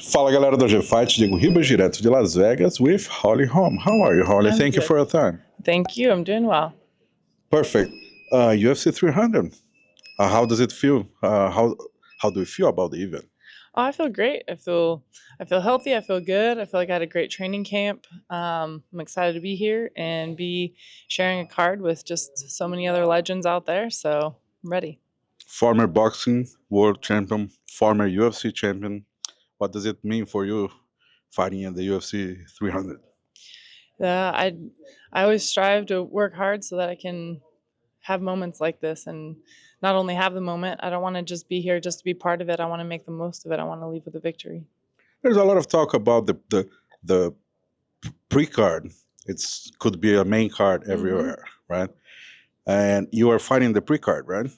Fala galera do G-Fight, Diego Ribas, direto de Las Vegas with Holly Holm. How are you, Holly? I'm Thank you good. for your time. Thank you. I'm doing well. Perfect. UFC 300. How does it feel? How do you feel about the event? Oh, I feel great. I feel healthy. I feel good. I feel like I had a great training camp. I'm excited to be here and be sharing a card with just so many other legends out there. So I'm ready. Former boxing world champion, former UFC champion. What does it mean for you fighting in the UFC 300? I always strive to work hard so that I can have moments like this and not only have the moment. I don't want to just be here just to be part of it. I want to make the most of it. I want to leave with a victory. There's a lot of talk about the pre-card. It's could be a main card everywhere, right? And you are fighting the pre-card, right?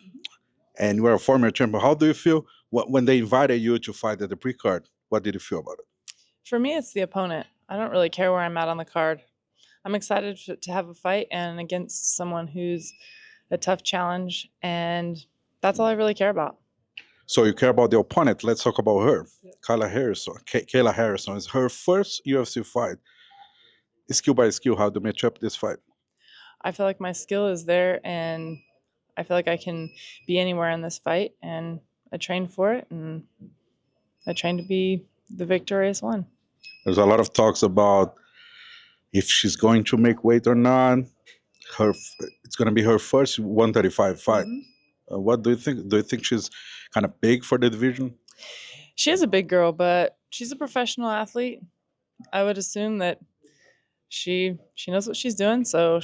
And you are a former champion. How do you feel when they invited you to fight at the pre-card? What did you feel about it? For me, it's the opponent. I don't really care where I'm at on the card. I'm excited to have a fight and against someone who's a tough challenge, and that's all I really care about. So you care about the opponent. Let's talk about her. Kayla Harrison. Kayla Harrison is her first UFC fight. Skill by skill, how to match up this fight? I feel like my skill is there, and I feel like I can be anywhere in this fight, and I trained for it, and I trained to be the victorious one. There's a lot of talks about if she's going to make weight or not. Her, it's going to be her first 135 fight. What do you think? Do you think she's kind of big for the division? She is a big girl, but she's a professional athlete. I would assume that she knows what she's doing, so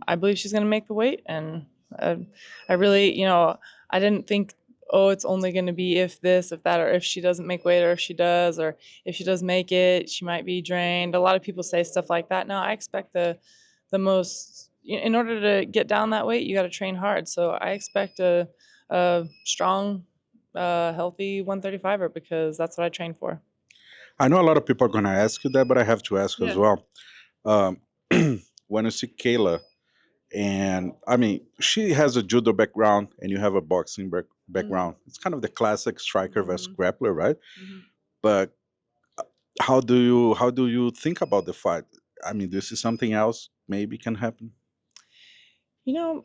I believe she's going to make the weight, and I really, I didn't think, oh, it's only going to be if this, if that, or if she doesn't make weight, or if she does, or if she does make it, she might be drained. A lot of people say stuff like that. No, I expect the most. In order to get down that weight, you got to train hard. So I expect a strong, healthy 135er because that's what I train for. I know a lot of people are going to ask you that, but I have to ask as Yeah. well. Um, when you see Kayla, and I mean, she has a judo background, and you have a boxing background. It's kind of the classic striker versus grappler, right? But how do you think about the fight? I mean, do you see something else maybe can happen? You know,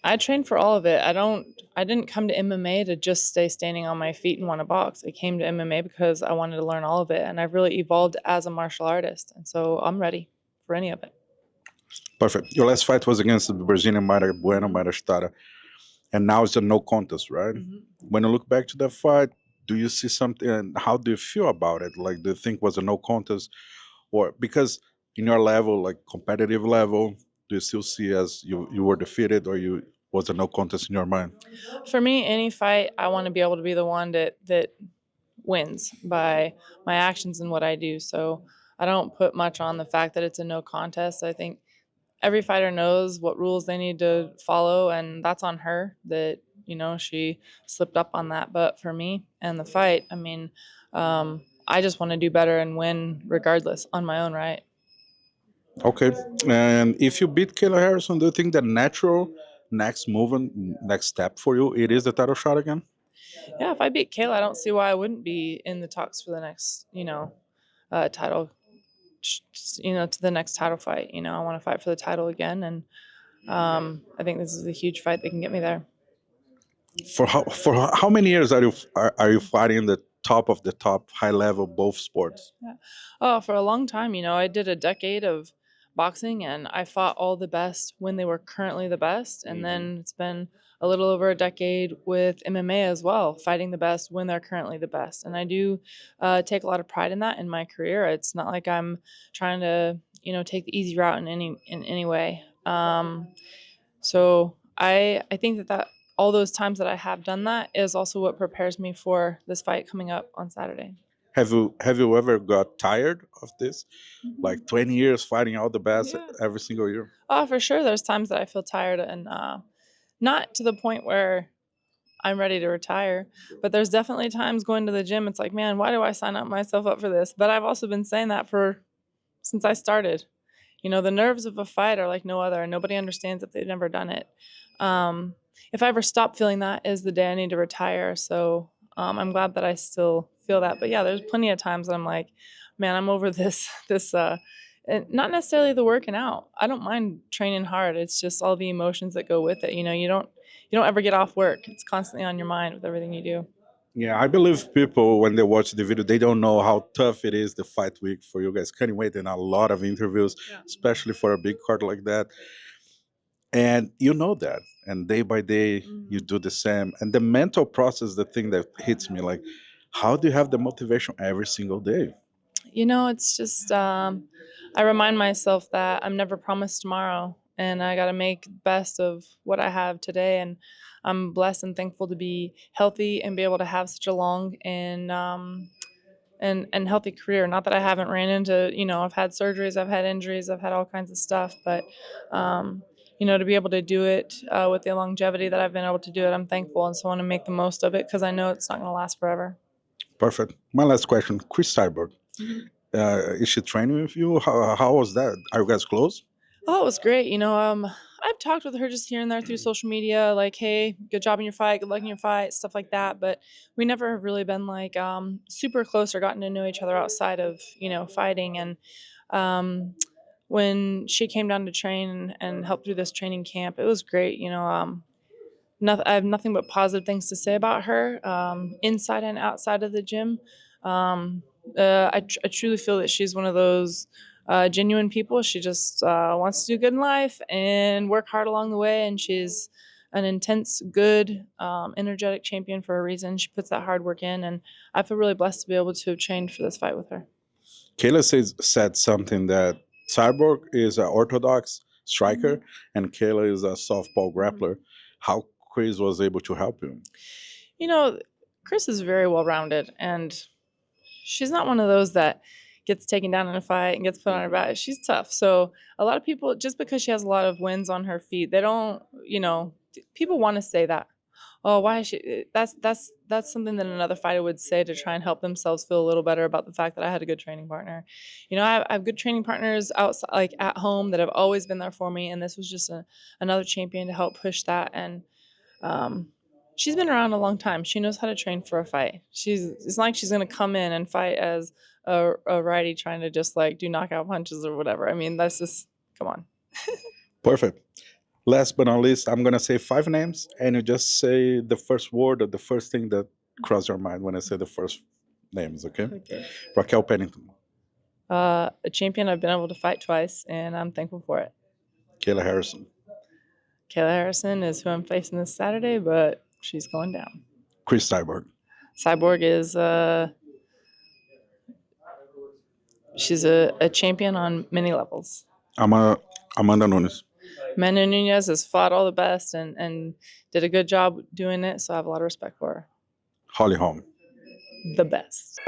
I trained for all of it. I didn't come to MMA to just stay standing on my feet and want to box. I came to MMA because I wanted to learn all of it, and I've really evolved as a martial artist, and so I'm ready for any of it. Perfect. Your last fight was against the Brazilian Mayra Bueno, Mayra Stara, and now it's a no contest, right? When you look back to that fight, do you see something? And how do you feel about it? Like, do you think was a no contest, or because in your level, like competitive level, do you still see as you were defeated, or you was a no contest in your mind? For me, any fight, I want to be able to be the one that wins by my actions and what I do. So I don't put much on the fact that it's a no contest. I think every fighter knows what rules they need to follow, and that's on her that she slipped up on that. But for me and the fight, I mean, I just want to do better and win regardless on my own right. Okay. And if you beat Kayla Harrison, do you think the natural next move and next step for you it is the title shot again? Yeah, if I beat Kayla, I don't see why I wouldn't be in the talks for the next title, to the next title fight. I want to fight for the title again, and I think this is a huge fight that can get me there. For how many years are you fighting the top of the top high level both sports? Yeah. Oh, for a long time, I did a decade of boxing, and I fought all the best when they were currently the best. And then it's been a little over a decade with MMA as well, fighting the best when they're currently the best. And I do take a lot of pride in that in my career. It's not like I'm trying to, take the easy route in any way. So I think that all those times that I have done that is also what prepares me for this fight coming up on Saturday. Have you ever got tired of this? Like 20 years fighting all the best Yeah. every single year? Oh, for sure. There's times that I feel tired, and not to the point where I'm ready to retire, but there's definitely times going to the gym. It's like, man, why do I sign up myself up for this? But I've also been saying that for since I started. The nerves of a fight are like no other, and nobody understands if they've never done it. If I ever stop feeling that, is the day I need to retire. So I'm glad that I still feel that. But yeah, there's plenty of times that I'm like, man, I'm over this and not necessarily the working out. I don't mind training hard. It's just all the emotions that go with it. You don't ever get off work. It's constantly on your mind with everything you do. Yeah, I believe people when they watch the video, they don't know how tough it is the fight week for you guys. Can't wait in a lot of interviews, Yeah. especially for a big card like that. And you know that. And day by day, you do the same. And the mental process, the thing that hits me, like, how do you have the motivation every single day? It's just I remind myself that I'm never promised tomorrow, and I got to make the best of what I have today. And I'm blessed and thankful to be healthy and be able to have such a long and healthy career. Not that I haven't ran into, I've had surgeries, I've had injuries, I've had all kinds of stuff, but to be able to do it with the longevity that I've been able to do it, I'm thankful, and so I want to make the most of it because I know it's not going to last forever. Perfect. My last question, Chris Cyborg. Is she training with you? How was that? Are you guys close? Oh, it was great. I've talked with her just here and there through social media, like, hey, good job in your fight, good luck in your fight, stuff like that. But we never have really been like super close or gotten to know each other outside of, fighting. And when she came down to train and help through this training camp, it was great. I have nothing but positive things to say about her, inside and outside of the gym. I truly feel that she's one of those genuine people. She just wants to do good in life and work hard along the way. And she's an intense, good, energetic champion for a reason. She puts that hard work in, and I feel really blessed to be able to have trained for this fight with her. Kayla said something that Cyborg is an orthodox striker and Kayla is a softball grappler. How Chris was able to help him? Chris is very well rounded, and she's not one of those that gets taken down in a fight and gets put on her back. She's tough. So a lot of people, just because she has a lot of wins on her feet, they don't, people want to say that. Oh, why is she? That's something that another fighter would say to try and help themselves feel a little better about the fact that I had a good training partner. I have good training partners outside, like at home, that have always been there for me, and this was just another champion to help push that. And she's been around a long time. She knows how to train for a fight. It's not like she's gonna come in and fight as a righty trying to just like do knockout punches or whatever. I mean, that's just, come on. Perfect. Last but not least, I'm gonna say 5 names, and you just say the first word or the first thing that crossed your mind when I say the first names. Okay? Okay. Raquel Pennington, A champion I've been able to fight twice, and I'm thankful for it. Kayla Harrison, Kayla Harrison is who I'm facing this Saturday, but she's going down. Chris Cyborg, Cyborg is she's a champion on many levels. Amanda Nunes, Amanda Nunez has fought all the best and did a good job doing it, so I have a lot of respect for her. Holly Holm. The best.